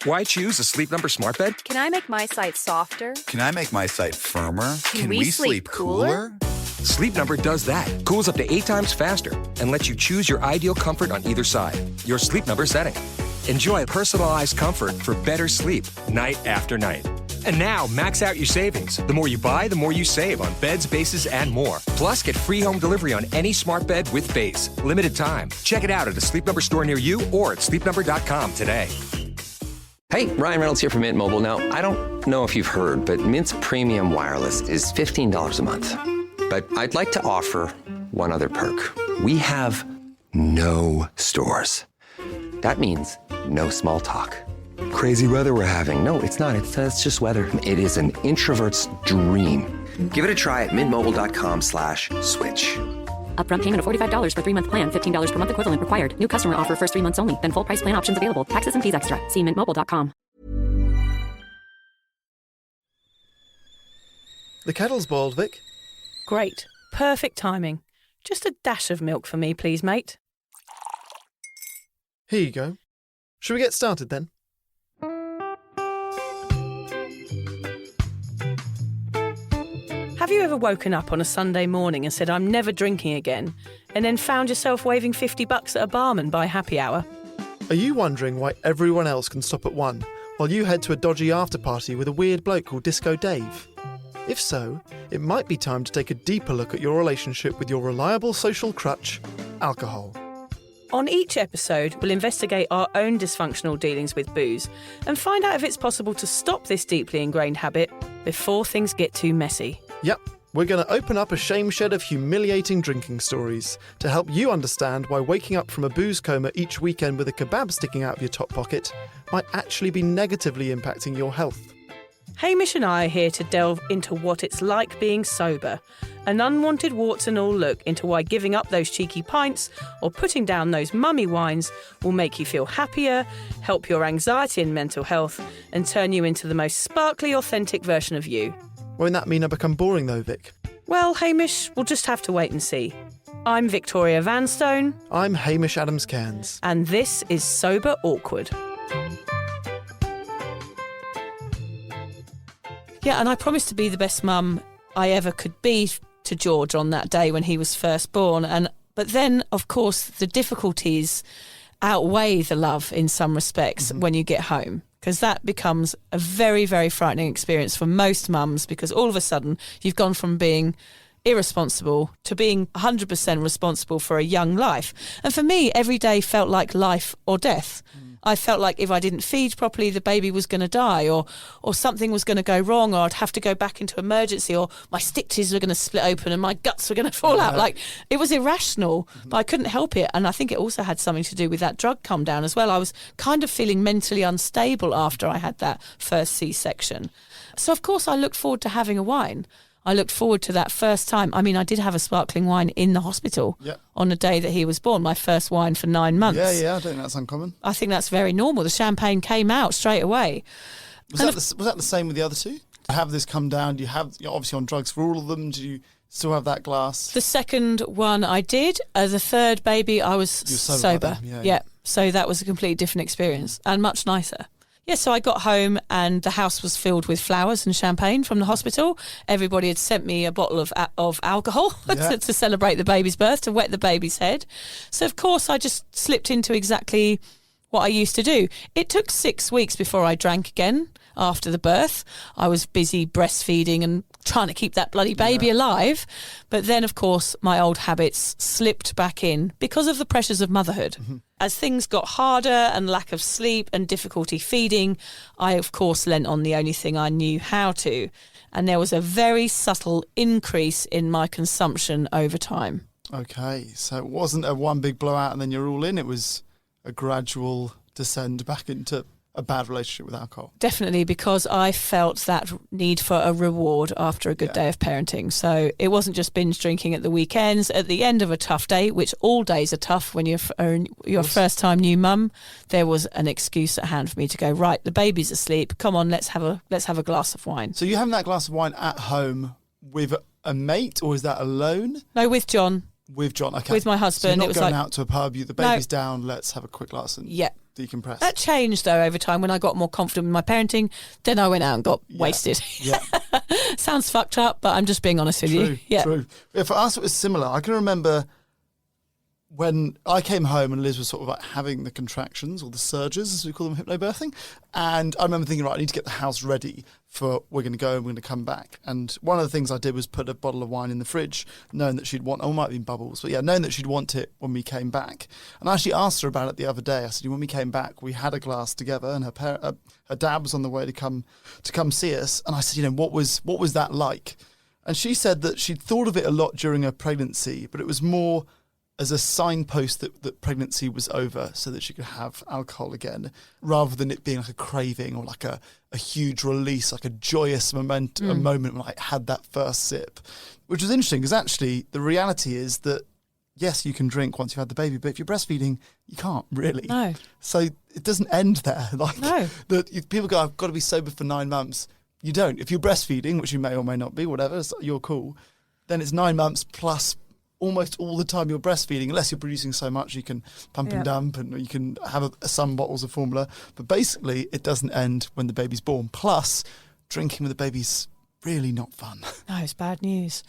Why choose a Sleep Number smart bed? Can I make my site softer? Can I make my site firmer? Can we sleep cooler? Sleep Number does that. Cools up to 8 times faster and lets you choose your ideal comfort on either side. Your Sleep Number setting. Enjoy personalized comfort for better sleep night after night. And now, max out your savings. The more you buy, the more you save on beds, bases, and more. Plus, get free home delivery on any smart bed with base. Limited time. Check it out at a Sleep Number store near you or at sleepnumber.com today. Hey, Ryan Reynolds here from Mint Mobile. Now, I don't know if you've heard, but Mint's premium wireless is $15 a month. But I'd like to offer one other perk. We have no stores. That means no small talk. Crazy weather we're having. No, it's not. It's just weather. It is an introvert's dream. Give it a try at mintmobile.com/switch. Upfront payment of $45 for 3-month plan. $15 per month equivalent required. New customer offer first 3 months only. Then full price plan options available. Taxes and fees extra. See mintmobile.com. The kettle's boiled, Vic. Great. Perfect timing. Just a dash of milk for me, please, mate. Here you go. Shall we get started then? Have you ever woken up on a Sunday morning and said, I'm never drinking again, and then found yourself waving $50 at a barman by happy hour? Are you wondering why everyone else can stop at 1 while you head to a dodgy after-party with a weird bloke called Disco Dave? If so, it might be time to take a deeper look at your relationship with your reliable social crutch, alcohol. On each episode, we'll investigate our own dysfunctional dealings with booze and find out if it's possible to stop this deeply ingrained habit before things get too messy. Yep, we're going to open up a shame shed of humiliating drinking stories to help you understand why waking up from a booze coma each weekend with a kebab sticking out of your top pocket might actually be negatively impacting your health. Hamish and I are here to delve into what it's like being sober, an unwanted warts and all look into why giving up those cheeky pints or putting down those mummy wines will make you feel happier, help your anxiety and mental health, and turn you into the most sparkly, authentic version of you. Won't that mean I become boring though, Vic? Well, Hamish, we'll just have to wait and see. I'm Victoria Vanstone. I'm Hamish Adams-Cairns. And this is Sober Awkward. Yeah, and I promised to be the best mum I ever could be to George on that day when he was first born. But then, of course, the difficulties outweigh the love in some respects when you get home, because that becomes a very, very frightening experience for most mums, because all of a sudden you've gone from being irresponsible to being 100% responsible for a young life. And for me, every day felt like life or death. I felt like if I didn't feed properly, the baby was going to die, or something was going to go wrong, or I'd have to go back into emergency, or my stitches were going to split open and my guts were going to fall out. Like, it was irrational, but I couldn't help it. And I think it also had something to do with that drug come down as well. I was kind of feeling mentally unstable after I had that first C-section. So, of course, I looked forward to having a wine. I looked forward to that first time. I mean, I did have a sparkling wine in the hospital on the day that he was born, my first wine for 9 months. Yeah, I don't think that's uncommon. I think that's very normal. The champagne came out straight away. Was that the same with the other two? To have this come down, you're obviously on drugs for all of them. Do you still have that glass? The second one I did. The third baby, I was sober. Yeah, so that was a completely different experience and much nicer. Yeah, so I got home and the house was filled with flowers and champagne from the hospital. Everybody had sent me a bottle of alcohol to celebrate the baby's birth, to wet the baby's head. So, of course, I just slipped into exactly what I used to do. It took 6 weeks before I drank again after the birth. I was busy breastfeeding and trying to keep that bloody baby alive. But then, of course, my old habits slipped back in because of the pressures of motherhood. Mm-hmm. As things got harder and lack of sleep and difficulty feeding, I, of course, lent on the only thing I knew how to. And there was a very subtle increase in my consumption over time. Okay, so it wasn't a one big blowout and then you're all in. It was a gradual descent back into a bad relationship with alcohol. Definitely, because I felt that need for a reward after a good day of parenting. So it wasn't just binge drinking at the weekends. At the end of a tough day, which all days are tough when you're your first time new mum, there was an excuse at hand for me to go, right, the baby's asleep. Come on, let's have a glass of wine. So you're having that glass of wine at home with a mate, or is that alone? No, with John. With John, okay. With my husband. So you're not it was going like, out to a pub, the baby's down, let's have a quick glass and yeah. decompress. That changed, though, over time when I got more confident with my parenting. Then I went out and got wasted. Yeah. Sounds fucked up, but I'm just being honest with you. Yeah. True. For us, it was similar. I can remember when I came home and Liz was sort of like having the contractions or the surges, as we call them, hypnobirthing. And I remember thinking, right, I need to get the house ready for we're going to go and we're going to come back. And one of the things I did was put a bottle of wine in the fridge, knowing that she'd want, it might have been bubbles, but yeah, knowing that she'd want it when we came back. And I actually asked her about it the other day. I said, when we came back, we had a glass together and her dad was on the way to come see us. And I said, what was that like? And she said that she'd thought of it a lot during her pregnancy, but it was more as a signpost that pregnancy was over so that she could have alcohol again, rather than it being like a craving or like a huge release, like a joyous moment when I had that first sip, which was interesting because actually the reality is that, yes, you can drink once you've had the baby, but if you're breastfeeding, you can't really. No. So it doesn't end there. No. People go, I've got to be sober for 9 months. You don't. If you're breastfeeding, which you may or may not be, whatever, so you're cool, then it's 9 months plus almost all the time you're breastfeeding, unless you're producing so much you can pump and dump and you can have some bottles of formula. But basically, it doesn't end when the baby's born. Plus, drinking with the baby's really not fun. No, it's bad news.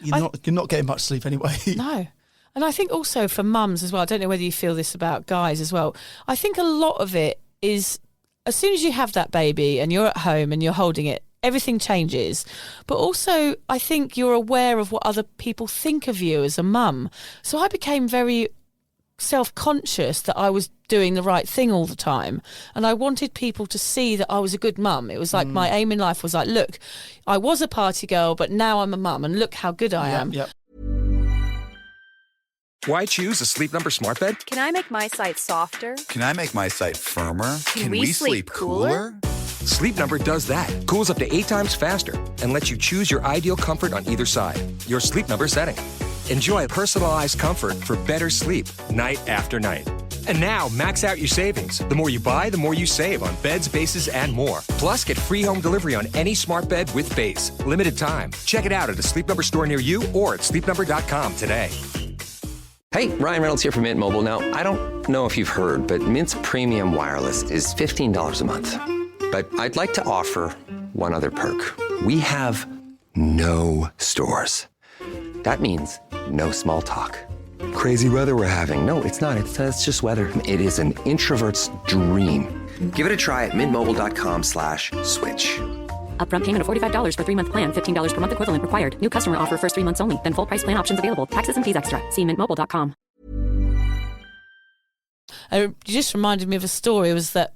You're not getting much sleep anyway. No. And I think also for mums as well, I don't know whether you feel this about guys as well, I think a lot of it is as soon as you have that baby and you're at home and you're holding it, everything changes. But also, I think you're aware of what other people think of you as a mum. So I became very self-conscious that I was doing the right thing all the time. And I wanted people to see that I was a good mum. It was like my aim in life was like, look, I was a party girl, but now I'm a mum and look how good I am. Yep. Why choose a Sleep Number smart bed? Can I make my site softer? Can I make my site firmer? Can we sleep cooler? Sleep Number does that. Cools up to 8 times faster and lets you choose your ideal comfort on either side. Your Sleep Number setting. Enjoy personalized comfort for better sleep night after night. And now, max out your savings. The more you buy, the more you save on beds, bases, and more. Plus, get free home delivery on any smart bed with base. Limited time. Check it out at a Sleep Number store near you or at sleepnumber.com today. Hey, Ryan Reynolds here from Mint Mobile. Now, I don't know if you've heard, but Mint's premium wireless is $15 a month. But I'd like to offer one other perk. We have no stores. That means no small talk. Crazy weather we're having. No, it's not. It's just weather. It is an introvert's dream. Give it a try at mintmobile.com/switch. Upfront payment of $45 for 3-month plan, $15 per month equivalent required. New customer offer first 3 months only. Then full price plan options available. Taxes and fees extra. See mintmobile.com. You just reminded me of a story. It was that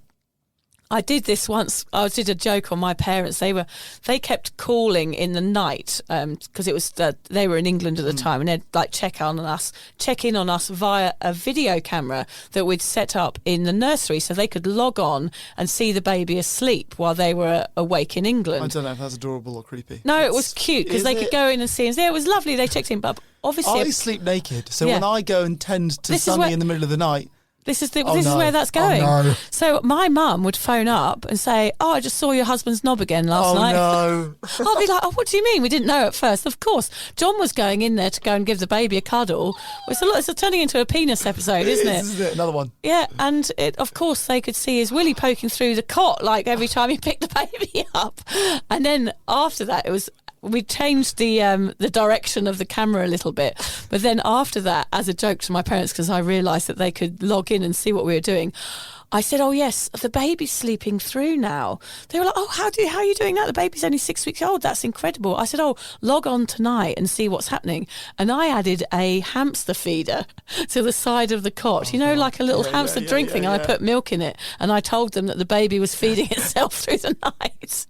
I did this once. I did a joke on my parents. They kept calling in the night because it was they were in England at the time, and they'd like check in on us via a video camera that we'd set up in the nursery, so they could log on and see the baby asleep while they were awake in England. I don't know if that's adorable or creepy. No, it was cute because they could go in and see us. Yeah, it was lovely. They checked in, but obviously I sleep naked, so Yeah. when I go and tend to Sunny in the middle of the night. This is where that's going. Oh, no. So my mum would phone up and say, "Oh, I just saw your husband's knob again last night." Oh, no. I'll be like, "Oh, what do you mean?" We didn't know at first. Of course, John was going in there to go and give the baby a cuddle. It's turning into a penis episode, isn't it? Isn't it? Another one. Yeah, and of course they could see his willy poking through the cot like every time he picked the baby up. And then after that, we changed the direction of the camera a little bit. But then after that, as a joke to my parents, because I realised that they could log in and see what we were doing, I said, "Oh yes, the baby's sleeping through now." They were like, "Oh, how are you doing that? The baby's only 6 weeks old. That's incredible." I said, "Oh, log on tonight and see what's happening." And I added a hamster feeder to the side of the cot, like a little hamster drink thing. And I put milk in it, and I told them that the baby was feeding itself through the night.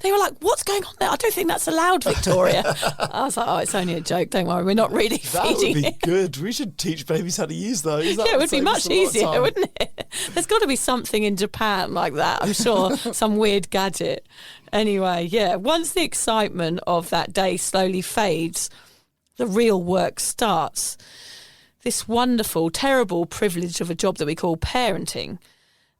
They were like, "What's going on there? I don't think that's allowed, Victoria." I was like, "Oh, it's only a joke. Don't worry. We're not really That feeding would be it." good. We should teach babies how to use those. Yeah, it would be much easier, wouldn't it? There's got to be something in Japan like that, I'm sure, some weird gadget. Anyway, yeah, once the excitement of that day slowly fades, the real work starts. This wonderful, terrible privilege of a job that we call parenting.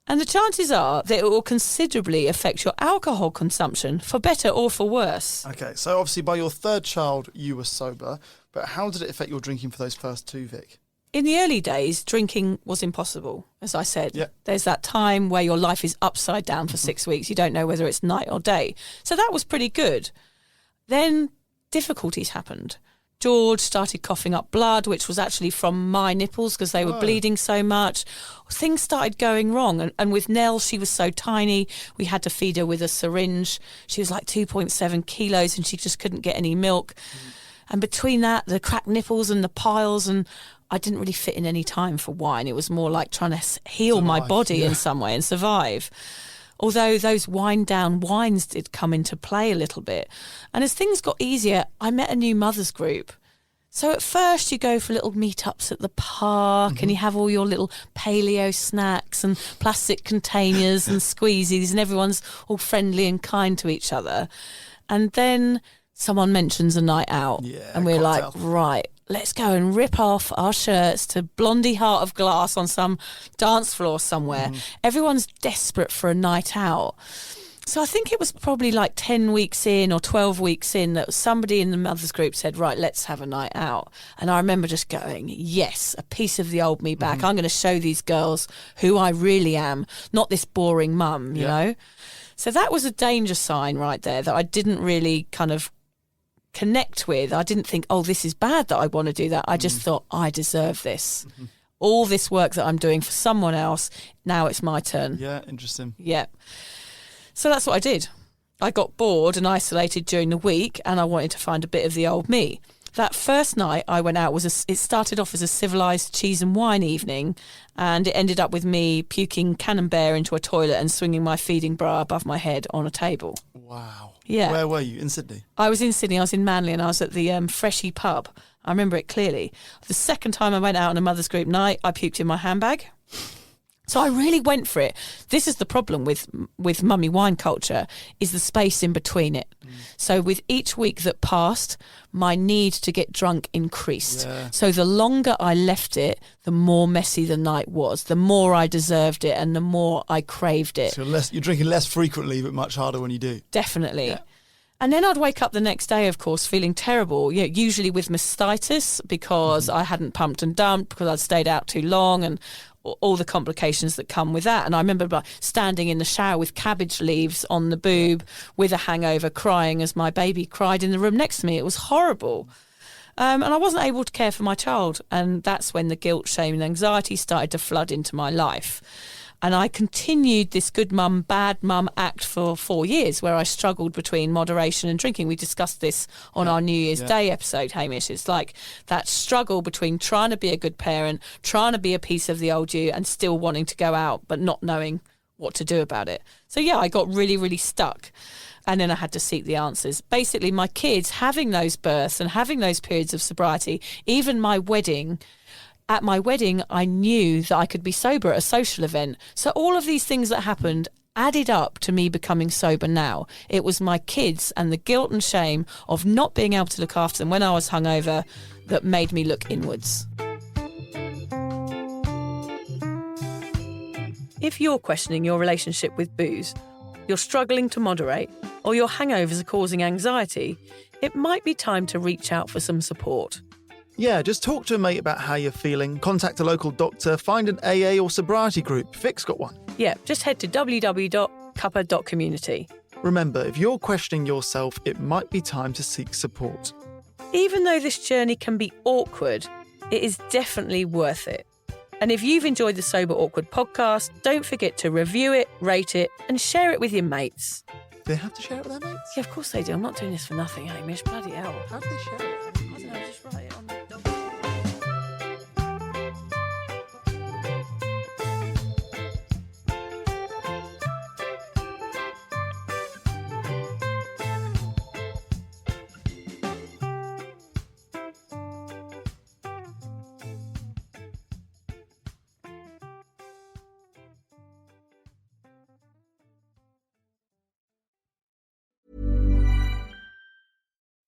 And the chances are that it will considerably affect your alcohol consumption, for better or for worse. Okay, so obviously by your third child, you were sober. But how did it affect your drinking for those first two, Vic? In the early days, drinking was impossible, as I said. Yeah. There's that time where your life is upside down for 6 weeks. You don't know whether it's night or day. So that was pretty good. Then difficulties happened. George started coughing up blood, which was actually from my nipples because they were bleeding so much. Things started going wrong. And with Nell, she was so tiny, we had to feed her with a syringe. She was like 2.7 kilos and she just couldn't get any milk. And between that, the cracked nipples and the piles, and I didn't really fit in any time for wine. It was more like trying to heal my body in some way and survive. Although those wind down wines did come into play a little bit. And as things got easier, I met a new mothers group. So at first you go for little meetups at the park and you have all your little paleo snacks and plastic containers and squeezies and everyone's all friendly and kind to each other. And then someone mentions a night out and we're like, right, let's go and rip off our shirts to Blondie Heart of Glass on some dance floor somewhere. Everyone's desperate for a night out. So I think it was probably like 10 weeks in or 12 weeks in that somebody in the mothers group said, right, let's have a night out. And I remember just going, yes, a piece of the old me back. I'm going to show these girls who I really am, not this boring mum, you know. So that was a danger sign right there that I didn't really kind of connect with. I didn't think, oh, this is bad that I want to do that. I just thought, I deserve this. All this work that I'm doing for someone else, now it's my turn. Yeah, interesting. Yeah. So that's what I did. I got bored and isolated during the week and I wanted to find a bit of the old me. That first night I went out it started off as a civilised cheese and wine evening, and it ended up with me puking camembert into a toilet and swinging my feeding bra above my head on a table. Wow. Yeah. Where were you? In Sydney? I was in Sydney. I was in Manly and I was at the Freshy pub. I remember it clearly. The second time I went out on a mothers group night, I puked in my handbag. So I really went for it. This is the problem with mummy wine culture, is the space in between it. So with each week that passed, my need to get drunk increased. Yeah. So the longer I left it, the more messy the night was, the more I deserved it and the more I craved it. So you're drinking less frequently, but much harder when you do. Definitely. Yeah. And then I'd wake up the next day, of course, feeling terrible, usually with mastitis because I hadn't pumped and dumped, because I'd stayed out too long and all the complications that come with that. And I remember standing in the shower with cabbage leaves on the boob with a hangover, crying as my baby cried in the room next to me. It was horrible. And I wasn't able to care for my child. And that's when the guilt, shame and anxiety started to flood into my life. And I continued this good mum, bad mum act for 4 years, where I struggled between moderation and drinking. We discussed this on our New Year's Day episode, Hamish. It's like that struggle between trying to be a good parent, trying to be a piece of the old you, and still wanting to go out, but not knowing what to do about it. So, I got really, really stuck. And then I had to seek the answers. Basically, my kids having those births and having those periods of sobriety, even my wedding. At my wedding, I knew that I could be sober at a social event. So all of these things that happened added up to me becoming sober now. It was my kids and the guilt and shame of not being able to look after them when I was hungover that made me look inwards. If you're questioning your relationship with booze, you're struggling to moderate, or your hangovers are causing anxiety, it might be time to reach out for some support. Yeah, just talk to a mate about how you're feeling, contact a local doctor, find an AA or sobriety group. Vic's got one. Yeah, just head to www.cuppa.community. Remember, if you're questioning yourself, it might be time to seek support. Even though this journey can be awkward, it is definitely worth it. And if you've enjoyed the Sober Awkward podcast, don't forget to review it, rate it, and share it with your mates. Do they have to share it with their mates? Yeah, of course they do. I'm not doing this for nothing, Hamish. Bloody hell. How do they share it? I don't know, just write it on the document.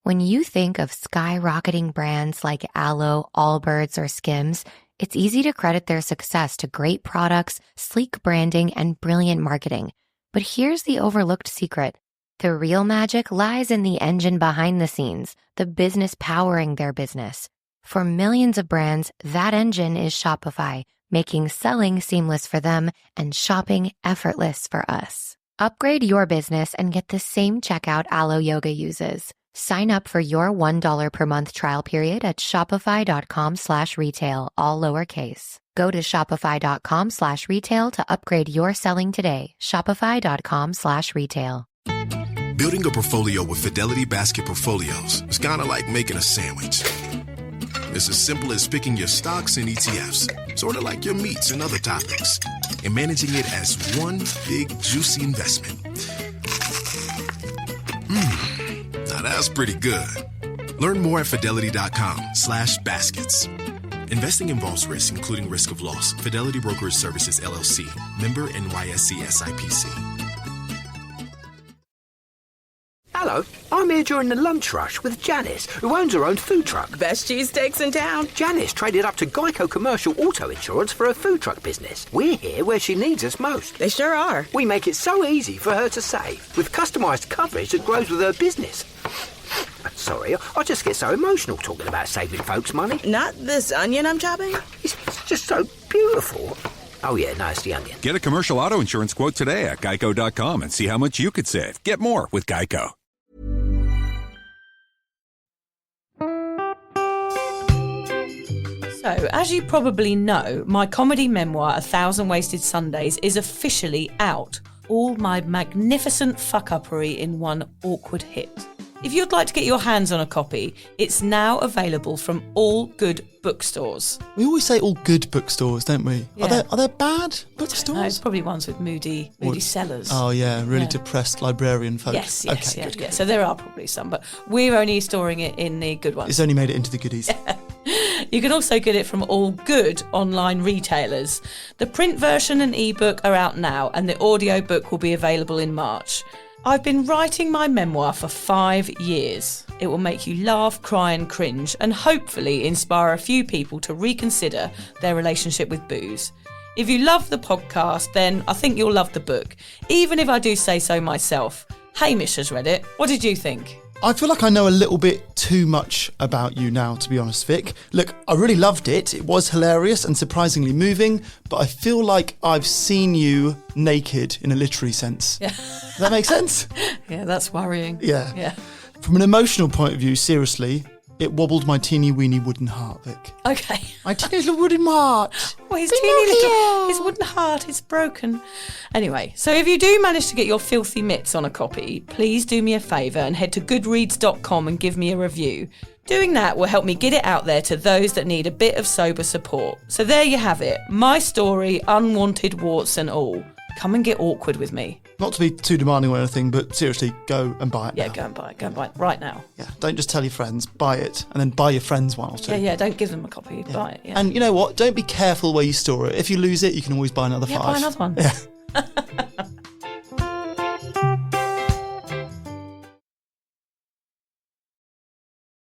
When you think of skyrocketing brands like Aloe, Allbirds, or Skims, it's easy to credit their success to great products, sleek branding, and brilliant marketing. But here's the overlooked secret. The real magic lies in the engine behind the scenes, the business powering their business. For millions of brands, that engine is Shopify, making selling seamless for them and shopping effortless for us. Upgrade your business and get the same checkout Alo Yoga uses. Sign up for your $1 per month trial period at shopify.com/retail, all lowercase. Go to shopify.com/retail to upgrade your selling today. Shopify.com/retail. Building a portfolio with Fidelity Basket Portfolios is kind of like making a sandwich. It's as simple as picking your stocks and ETFs, sort of like your meats and other toppings, and managing it as one big, juicy investment. Now that's pretty good. Learn more at fidelity.com/baskets. Investing involves risk, including risk of loss. Fidelity Brokerage Services, LLC. Member NYSE SIPC. Hello, I'm here during the lunch rush with Janice, who owns her own food truck. Best cheesesteaks in town. Janice traded up to Geico Commercial Auto Insurance for her food truck business. We're here where she needs us most. They sure are. We make it so easy for her to save, with customised coverage that grows with her business. Sorry, I just get so emotional talking about saving folks money. Not this onion I'm chopping? It's just so beautiful. Oh yeah, no, it's the onion. Get a commercial auto insurance quote today at geico.com and see how much you could save. Get more with Geico. So, as you probably know, my comedy memoir, 1,000 Wasted Sundays, is officially out. All my magnificent fuck-uppery in one awkward hit. If you'd like to get your hands on a copy, it's now available from all good bookstores. We always say all good bookstores, don't we? Yeah. Are there bad bookstores? No, it's probably ones with moody sellers. Oh yeah, really depressed librarian folks. Yes, okay, yeah. So there are probably some, but we're only storing it in the good ones. It's only made it into the goodies. You can also get it from all good online retailers. The print version and ebook are out now, and the audiobook will be available in March. I've been writing my memoir for 5 years. It will make you laugh, cry and cringe, and hopefully inspire a few people to reconsider their relationship with booze. If you love the podcast, then I think you'll love the book, even if I do say so myself. Hamish has read it. What did you think? I feel like I know a little bit too much about you now, to be honest, Vic. Look, I really loved it. It was hilarious and surprisingly moving, but I feel like I've seen you naked in a literary sense. Yeah. Does that make sense? Yeah, that's worrying. Yeah. From an emotional point of view, seriously, it wobbled my teeny weeny wooden heart, Vic. Okay. My teeny little wooden heart. Well, his teeny little, his wooden heart is broken. Anyway, so if you do manage to get your filthy mitts on a copy, please do me a favour and head to goodreads.com and give me a review. Doing that will help me get it out there to those that need a bit of sober support. So there you have it. My story, unwanted warts and all. Come and get awkward with me. Not to be too demanding or anything, but seriously, go and buy it now. Go and buy it right now. Yeah, don't just tell your friends, buy it, and then buy your friends one or two. Yeah, don't give them a copy, buy it, yeah. And you know what, don't be careful where you store it. If you lose it, you can always buy another 5. Yeah, buy another one. Yeah.